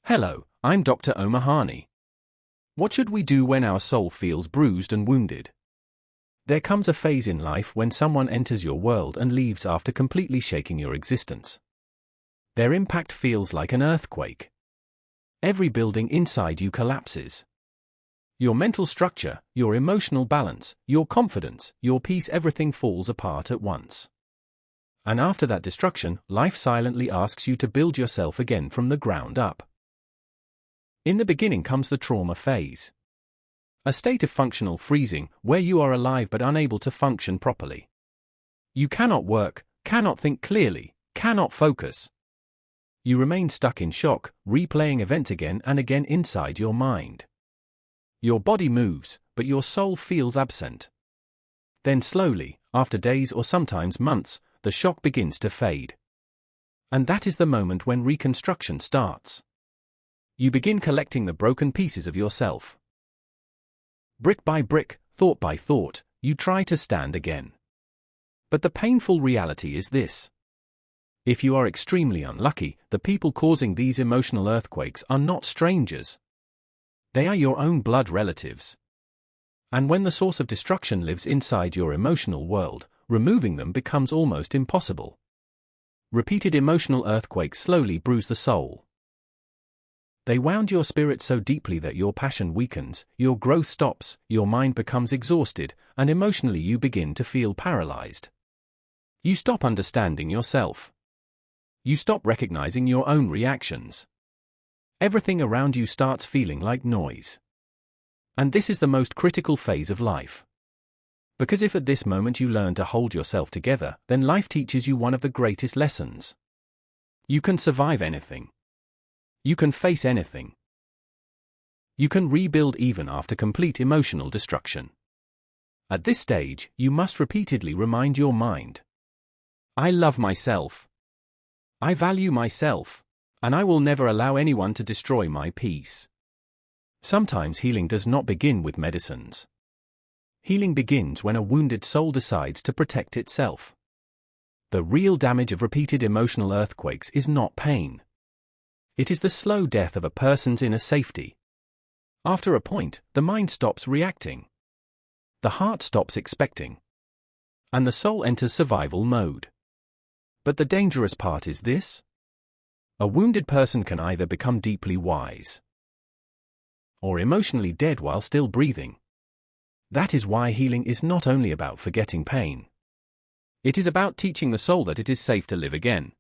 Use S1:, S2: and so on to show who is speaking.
S1: Hello, I'm Dr. Omar Hani. What should we do when our soul feels bruised and wounded? There comes a phase in life when someone enters your world and leaves after completely shaking your existence. Their impact feels like an earthquake. Every building inside you collapses. Your mental structure, your emotional balance, your confidence, your peace, everything falls apart at once. And after that destruction, life silently asks you to build yourself again from the ground up. In the beginning comes the trauma phase. A state of functional freezing where you are alive but unable to function properly. You cannot work, cannot think clearly, cannot focus. You remain stuck in shock, replaying events again and again inside your mind. Your body moves, but your soul feels absent. Then slowly, after days or sometimes months, the shock begins to fade. And that is the moment when reconstruction starts. You begin collecting the broken pieces of yourself. Brick by brick, thought by thought, you try to stand again. But the painful reality is this. If you are extremely unlucky, the people causing these emotional earthquakes are not strangers. They are your own blood relatives. And when the source of destruction lives inside your emotional world, removing them becomes almost impossible. Repeated emotional earthquakes slowly bruise the soul. They wound your spirit so deeply that your passion weakens, your growth stops, your mind becomes exhausted, and emotionally you begin to feel paralyzed. You stop understanding yourself. You stop recognizing your own reactions. Everything around you starts feeling like noise. And this is the most critical phase of life. Because if at this moment you learn to hold yourself together, then life teaches you one of the greatest lessons. You can survive anything. You can face anything. You can rebuild even after complete emotional destruction. At this stage, you must repeatedly remind your mind. I love myself. I value myself. And I will never allow anyone to destroy my peace. Sometimes healing does not begin with medicines. Healing begins when a wounded soul decides to protect itself. The real damage of repeated emotional earthquakes is not pain. It is the slow death of a person's inner safety. After a point, the mind stops reacting. The heart stops expecting. And the soul enters survival mode. But the dangerous part is this. A wounded person can either become deeply wise or emotionally dead while still breathing. That is why healing is not only about forgetting pain. It is about teaching the soul that it is safe to live again.